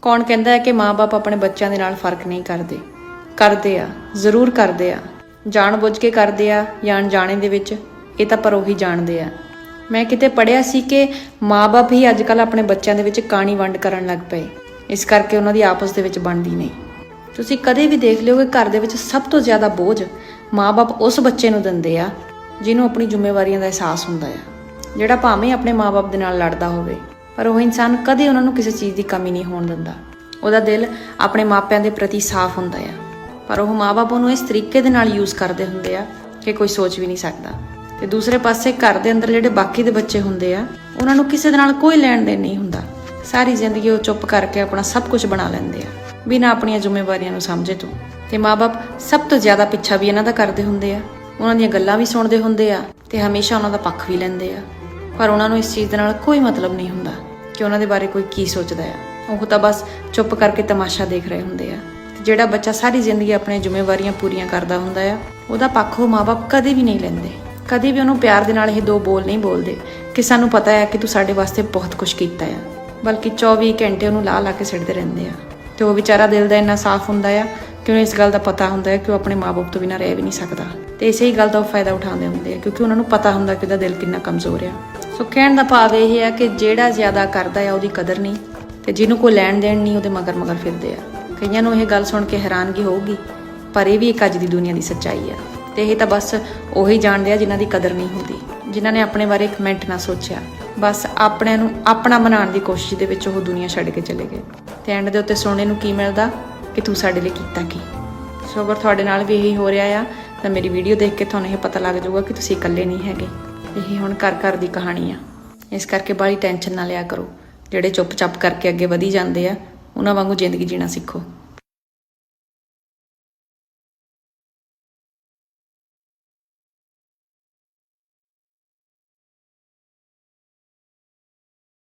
ਕੌਣ ਕਹਿੰਦਾ ਹੈ ਕਿ ਮਾਂ-ਬਾਪ ਆਪਣੇ ਬੱਚਿਆਂ ਦੇ ਨਾਲ ਫਰਕ ਨਹੀਂ ਕਰਦੇ? ਕਰਦੇ ਆ, ਜ਼ਰੂਰ ਕਰਦੇ ਆ। ਜਾਣ ਬੁੱਝ ਕੇ ਕਰਦੇ ਆ ਜਾਂ ਅਣਜਾਣੇ ਦੇ ਵਿੱਚ, ਇਹ ਤਾਂ ਪਰ ਉਹੀ ਜਾਣਦੇ ਆ। ਮੈਂ ਕਿਤੇ ਪੜ੍ਹਿਆ ਸੀ ਕਿ ਮਾਂ-ਬਾਪ ਹੀ ਅੱਜ ਕੱਲ੍ਹ ਆਪਣੇ ਬੱਚਿਆਂ ਦੇ ਵਿੱਚ ਕਾਣੀ ਵੰਡ ਕਰਨ ਲੱਗ ਪਏ, ਇਸ ਕਰਕੇ ਉਹਨਾਂ ਦੀ ਆਪਸ ਦੇ ਵਿੱਚ ਬਣਦੀ ਨਹੀਂ। ਤੁਸੀਂ ਕਦੇ ਵੀ ਦੇਖ ਲਿਓ ਕਿ ਘਰ ਦੇ ਵਿੱਚ ਸਭ ਤੋਂ ਜ਼ਿਆਦਾ ਬੋਝ ਮਾਂ-ਬਾਪ ਉਸ ਬੱਚੇ ਨੂੰ ਦਿੰਦੇ ਆ ਜਿਹਨੂੰ ਆਪਣੀ ਜ਼ਿੰਮੇਵਾਰੀਆਂ ਦਾ ਅਹਿਸਾਸ ਹੁੰਦਾ ਆ, ਜਿਹੜਾ ਭਾਵੇਂ ਆਪਣੇ ਮਾਂ-ਬਾਪ ਦੇ ਨਾਲ ਲੜਦਾ ਹੋਵੇ, ਪਰ ਉਹ ਇਨਸਾਨ ਕਦੇ ਉਹਨਾਂ ਨੂੰ ਕਿਸੇ ਚੀਜ਼ ਦੀ ਕਮੀ ਨਹੀਂ ਹੋਣ ਦਿੰਦਾ। ਉਹਦਾ ਦਿਲ ਆਪਣੇ ਮਾਪਿਆਂ ਦੇ ਪ੍ਰਤੀ ਸਾਫ਼ ਹੁੰਦਾ ਆ, ਪਰ ਉਹ ਮਾਂ-ਬਾਪ ਉਹਨੂੰ ਇਸ ਤਰੀਕੇ ਦੇ ਨਾਲ ਯੂਜ਼ ਕਰਦੇ ਹੁੰਦੇ ਆ ਕਿ ਕੋਈ ਸੋਚ ਵੀ ਨਹੀਂ ਸਕਦਾ। ਤੇ ਦੂਸਰੇ ਪਾਸੇ ਘਰ ਦੇ ਅੰਦਰ ਜਿਹੜੇ ਬਾਕੀ ਦੇ ਬੱਚੇ ਹੁੰਦੇ ਆ, ਉਹਨਾਂ ਨੂੰ ਕਿਸੇ ਦੇ ਨਾਲ ਕੋਈ ਲੈਣ ਦੇਣ ਨਹੀਂ ਹੁੰਦਾ। ਸਾਰੀ ਜ਼ਿੰਦਗੀ ਉਹ ਚੁੱਪ ਕਰਕੇ ਆਪਣਾ ਸਭ ਕੁਝ ਬਣਾ ਲੈਂਦੇ ਆ ਬਿਨਾਂ ਆਪਣੀਆਂ ਜ਼ਿੰਮੇਵਾਰੀਆਂ ਨੂੰ ਸਮਝੇ ਤੋਂ। ਤੇ ਮਾਂ-ਬਾਪ ਸਭ ਤੋਂ ਜ਼ਿਆਦਾ ਪਿੱਛਾ ਵੀ ਇਹਨਾਂ ਦਾ ਕਰਦੇ ਹੁੰਦੇ ਆ, ਉਹਨਾਂ ਦੀਆਂ ਗੱਲਾਂ ਵੀ ਸੁਣਦੇ ਹੁੰਦੇ ਆ ਤੇ ਹਮੇਸ਼ਾ ਉਹਨਾਂ ਦਾ ਪੱਖ ਵੀ ਲੈਂਦੇ ਆ। ਪਰ ਉਹਨਾਂ ਨੂੰ ਇਸ ਚੀਜ਼ ਦੇ ਨਾਲ ਕੋਈ ਮਤਲਬ ਨਹੀਂ ਹੁੰਦਾ ਕਿ ਉਹਨਾਂ ਦੇ ਬਾਰੇ ਕੋਈ ਕੀ ਸੋਚਦਾ ਆ। ਉਹ ਤਾਂ ਬਸ ਚੁੱਪ ਕਰਕੇ ਤਮਾਸ਼ਾ ਦੇਖ ਰਹੇ ਹੁੰਦੇ ਆ। ਤੇ ਜਿਹੜਾ ਬੱਚਾ ਸਾਰੀ ਜ਼ਿੰਦਗੀ ਆਪਣੀਆਂ ਜ਼ਿੰਮੇਵਾਰੀਆਂ ਪੂਰੀਆਂ ਕਰਦਾ ਹੁੰਦਾ ਆ, ਉਹਦਾ ਪੱਖ ਉਹ ਮਾਂ-ਬਾਪ ਕਦੇ ਵੀ ਨਹੀਂ ਲੈਂਦੇ। ਕਦੇ ਵੀ ਉਹਨੂੰ ਪਿਆਰ ਦੇ ਨਾਲ ਇਹ ਦੋ ਬੋਲ ਨਹੀਂ ਬੋਲਦੇ ਕਿ ਸਾਨੂੰ ਪਤਾ ਹੈ ਕਿ ਤੂੰ ਸਾਡੇ ਵਾਸਤੇ ਬਹੁਤ ਕੁਝ ਕੀਤਾ ਆ, ਬਲਕਿ 24 ਘੰਟੇ ਉਹਨੂੰ ਲਾ ਕੇ ਸਿੱਟਦੇ ਰਹਿੰਦੇ ਆ। ਤੇ ਉਹ ਵਿਚਾਰਾ ਦਿਲ ਦਾ ਇੰਨਾ ਸਾਫ਼ ਹੁੰਦਾ ਆ ਕਿ ਉਹਨੂੰ ਇਸ ਗੱਲ ਦਾ ਪਤਾ ਹੁੰਦਾ ਹੈ ਕਿ ਉਹ ਆਪਣੇ ਮਾਂ-ਬਾਪ ਤੋਂ ਬਿਨਾਂ ਰਹਿ ਵੀ ਨਹੀਂ ਸਕਦਾ। ਤੇ ਇਸੇ ਹੀ ਗੱਲ ਦਾ ਉਹ ਫਾਇਦਾ ਉਠਾਉਂਦੇ ਹੁੰਦੇ ਆ, ਕਿਉਂਕਿ ਉਹਨਾਂ ਨੂੰ ਪਤਾ ਹੁੰਦਾ ਕਿ ਉਹਦਾ ਦਿਲ ਕਿੰਨਾ ਕਮਜ਼ੋਰ ਆ। ਸੋ ਕਹਿਣ ਦਾ ਭਾਵ ਇਹ ਹੈ ਕਿ ਜਿਹੜਾ ਜ਼ਿਆਦਾ ਕਰਦਾ ਆ ਉਹਦੀ ਕਦਰ ਨਹੀਂ, ਤੇ ਜਿਹਨੂੰ ਕੋਈ ਲੈਣ ਦੇਣ ਨਹੀਂ ਉਹਦੇ ਮਗਰ ਫਿਰਦੇ ਆ। ਕਈਆਂ ਨੂੰ ਇਹ ਗੱਲ ਸੁਣ ਕੇ ਹੈਰਾਨਗੀ ਹੋਊਗੀ, ਪਰ ਇਹ ਵੀ ਇੱਕ ਅੱਜ ਦੀ ਦੁਨੀਆ ਦੀ ਸੱਚਾਈ ਆ। ਤੇ ਇਹ ਤਾਂ ਬਸ ਉਹੀ ਜਾਣਦੇ ਆ ਜਿਨ੍ਹਾਂ ਦੀ ਕਦਰ ਨਹੀਂ ਹੁੰਦੀ, ਜਿਨ੍ਹਾਂ ਨੇ ਆਪਣੇ ਬਾਰੇ ਇੱਕ ਮਿੰਟ ਨਾ ਸੋਚਿਆ, ਬਸ ਆਪਣਿਆਂ ਨੂੰ ਆਪਣਾ ਬਣਾਉਣ ਦੀ ਕੋਸ਼ਿਸ਼ ਦੇ ਵਿੱਚ ਉਹ ਦੁਨੀਆ ਛੱਡ ਕੇ ਚਲੇ ਗਏ। ਤੇ ਐਂਡ ਦੇ ਉੱਤੇ ਸੁਣਨੇ ਨੂੰ ਕੀ ਮਿਲਦਾ ਕਿ ਤੂੰ ਸਾਡੇ ਲਈ ਕੀਤਾ ਕੀ। ਸੋ ਅਗਰ ਤੁਹਾਡੇ ਨਾਲ ਵੀ ਇਹੀ ਹੋ ਰਿਹਾ ਆ ਤਾਂ ਮੇਰੀ ਵੀਡੀਓ ਦੇਖ ਕੇ ਤੁਹਾਨੂੰ ਇਹ ਪਤਾ ਲੱਗ ਜਾਊਗਾ ਕਿ ਤੁਸੀਂ ਇਕੱਲੇ ਨਹੀਂ ਹੈਗੇ। ਇਹ ਹੁਣ ਘਰ ਦੀ ਕਹਾਣੀ ਆ, ਇਸ ਕਰਕੇ ਬਾਹਲੀ ਟੈਨਸ਼ਨ ਨਾ ਲਿਆ ਕਰੋ। ਜਿਹੜੇ ਚੁੱਪ-ਚਾਪ ਕਰਕੇ ਅੱਗੇ ਵਧੀ ਜਾਂਦੇ ਆ, ਉਹਨਾਂ ਵਾਂਗੂ ਜ਼ਿੰਦਗੀ ਜੀਣਾ ਸਿੱਖੋ।